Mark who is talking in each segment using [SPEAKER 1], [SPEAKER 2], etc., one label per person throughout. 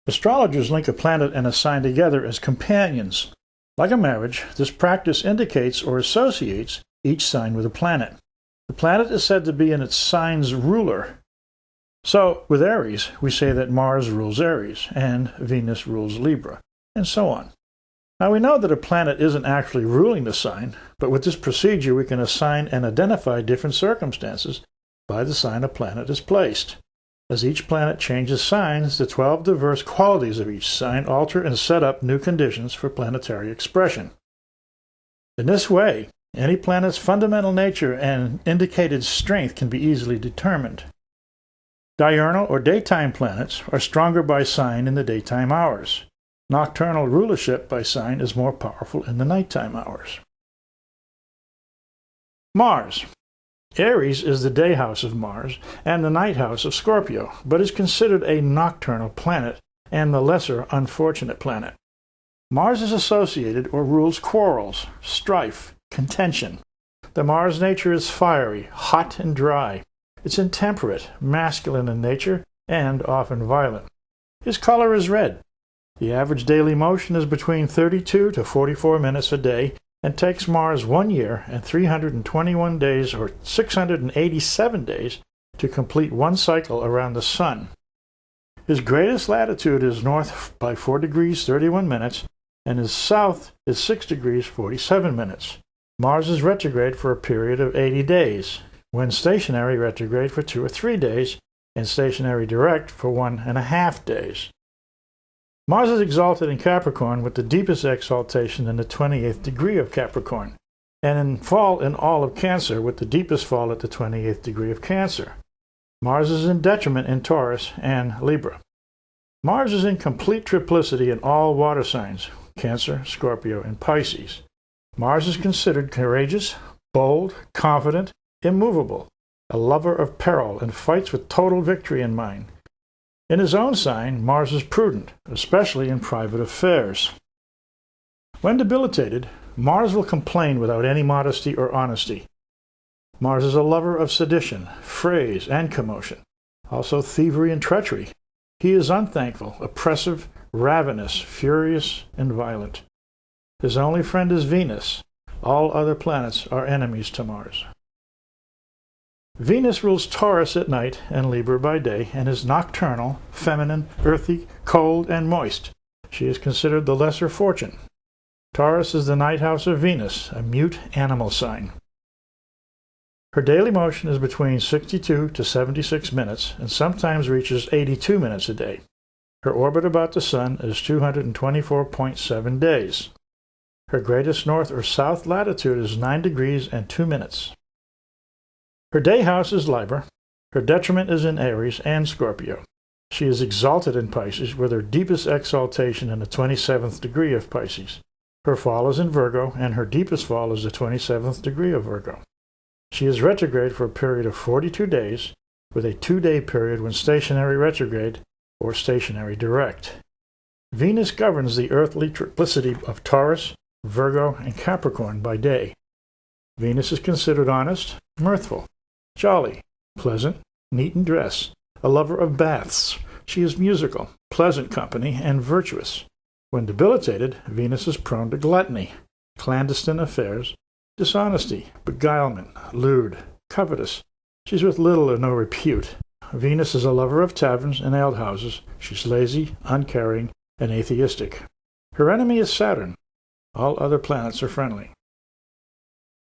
[SPEAKER 1] Astrologers link a planet and a sign together as companions. Like a marriage, this practice indicates or associates each sign with a planet. The planet is said to be in its sign's ruler. So, with Aries, we say that Mars rules Aries, and Venus rules Libra, and so on. Now we know that a planet isn't actually ruling the sign, but with this procedure we can assign and identify different circumstances by the sign a planet is placed. As each planet changes signs, the 12 diverse qualities of each sign alter and set up new conditions for planetary expression. In this way, any planet's fundamental nature and indicated strength can be easily determined. Diurnal or daytime planets are stronger by sign in the daytime hours. Nocturnal rulership by sign is more powerful in the nighttime hours. Mars. Aries is the day house of Mars and the night house of Scorpio, but is considered a nocturnal planet and the lesser unfortunate planet. Mars is associated or rules quarrels, strife, contention. The Mars nature is fiery, hot and dry. It's intemperate, masculine in nature, and often violent. His color is red. The average daily motion is between 32 to 44 minutes a day, and takes Mars 1 year and 321 days or 687 days to complete one cycle around the Sun. His greatest latitude is north by 4 degrees 31 minutes, and his south is 6 degrees 47 minutes. Mars is retrograde for a period of 80 days, when stationary retrograde for 2 or 3 days, and stationary direct for 1.5 days. Mars is exalted in Capricorn with the deepest exaltation in the 28th degree of Capricorn, and in fall in all of Cancer with the deepest fall at the 28th degree of Cancer. Mars is in detriment in Taurus and Libra. Mars is in complete triplicity in all water signs, Cancer, Scorpio, and Pisces. Mars is considered courageous, bold, confident, immovable, a lover of peril, and fights with total victory in mind. In his own sign, Mars is prudent, especially in private affairs. When debilitated, Mars will complain without any modesty or honesty. Mars is a lover of sedition, frays, and commotion, also thievery and treachery. He is unthankful, oppressive, ravenous, furious, and violent. His only friend is Venus. All other planets are enemies to Mars. Venus rules Taurus at night and Libra by day, and is nocturnal, feminine, earthy, cold, and moist. She is considered the lesser fortune. Taurus is the night house of Venus, a mute animal sign. Her daily motion is between 62 to 76 minutes, and sometimes reaches 82 minutes a day. Her orbit about the Sun is 224.7 days. Her greatest north or south latitude is 9 degrees and 2 minutes. Her day house is Libra. Her detriment is in Aries and Scorpio. She is exalted in Pisces with her deepest exaltation in the 27th degree of Pisces. Her fall is in Virgo, and her deepest fall is the 27th degree of Virgo. She is retrograde for a period of 42 days, with a 2-day period when stationary retrograde or stationary direct. Venus governs the earthly triplicity of Taurus, Virgo, and Capricorn by day. Venus is considered honest, mirthful, jolly, pleasant, neat in dress, a lover of baths. She is musical, pleasant company, and virtuous. When debilitated, Venus is prone to gluttony, clandestine affairs, dishonesty, beguilement, lewd, covetous. She's with little or no repute. Venus is a lover of taverns and alehouses. She's lazy, uncaring, and atheistic. Her enemy is Saturn. All other planets are friendly.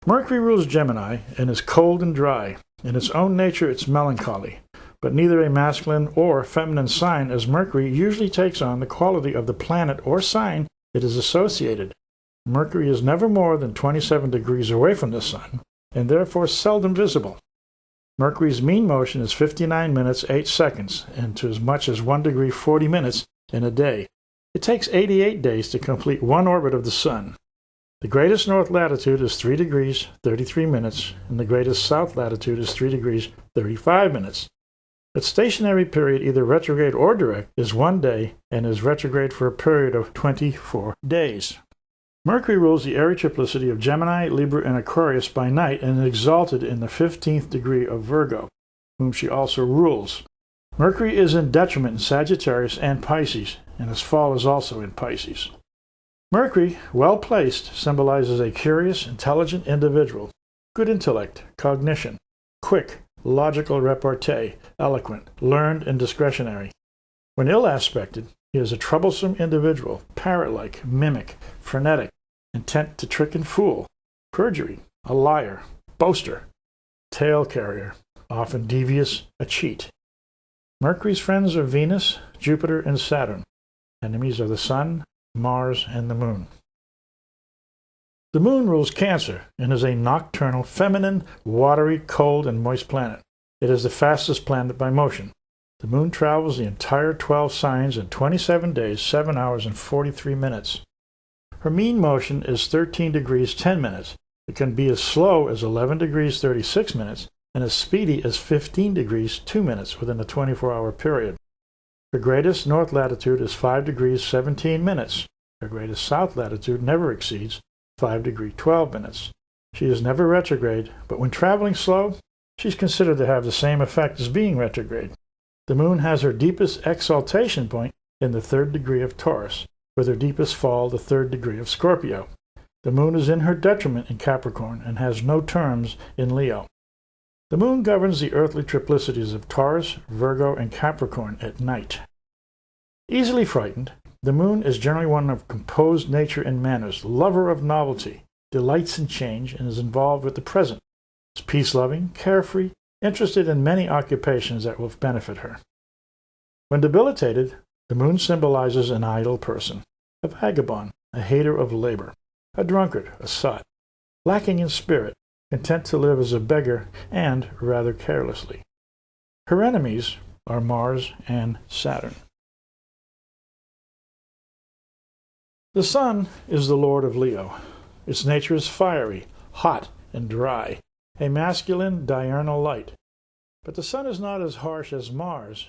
[SPEAKER 1] Mercury rules Gemini and is cold and dry. In its own nature, it's melancholy, but neither a masculine or feminine sign, as Mercury usually takes on the quality of the planet or sign it is associated. Mercury is never more than 27 degrees away from the Sun, and therefore seldom visible. Mercury's mean motion is 59 minutes 8 seconds, and to as much as 1 degree 40 minutes in a day. It takes 88 days to complete one orbit of the Sun. The greatest north latitude is 3 degrees 33 minutes, and the greatest south latitude is 3 degrees 35 minutes. Its stationary period, either retrograde or direct, is 1 day and is retrograde for a period of 24 days. Mercury rules the airy triplicity of Gemini, Libra, and Aquarius by night and is exalted in the 15th degree of Virgo, whom she also rules. Mercury is in detriment in Sagittarius and Pisces, and his fall is also in Pisces. Mercury, well placed, symbolizes a curious, intelligent individual, good intellect, cognition, quick, logical repartee, eloquent, learned, and discretionary. When ill aspected, he is a troublesome individual, parrot-like, mimic, frenetic, intent to trick and fool, perjury, a liar, boaster, tale carrier, often devious, a cheat. Mercury's friends are Venus, Jupiter, and Saturn. Enemies are the Sun, Mars, and the Moon. The Moon rules Cancer and is a nocturnal, feminine, watery, cold, and moist planet. It is the fastest planet by motion. The Moon travels the entire 12 signs in 27 days, 7 hours, and 43 minutes. Her mean motion is 13 degrees 10 minutes. It can be as slow as 11 degrees 36 minutes and as speedy as 15 degrees 2 minutes within a 24-hour period. Her greatest north latitude is 5 degrees 17 minutes. Her greatest south latitude never exceeds 5 degrees 12 minutes. She is never retrograde, but when traveling slow, she's considered to have the same effect as being retrograde. The Moon has her deepest exaltation point in the 3rd degree of Taurus, with her deepest fall the 3rd degree of Scorpio. The Moon is in her detriment in Capricorn and has no terms in Leo. The Moon governs the earthly triplicities of Taurus, Virgo, and Capricorn at night. Easily frightened, the Moon is generally one of composed nature and manners, lover of novelty, delights in change, and is involved with the present. Is peace-loving, carefree, interested in many occupations that will benefit her. When debilitated, the Moon symbolizes an idle person, a vagabond, a hater of labor, a drunkard, a sot, lacking in spirit, content to live as a beggar, and rather carelessly. Her enemies are Mars and Saturn. The Sun is the lord of Leo. Its nature is fiery, hot, and dry, a masculine diurnal light. But the Sun is not as harsh as Mars,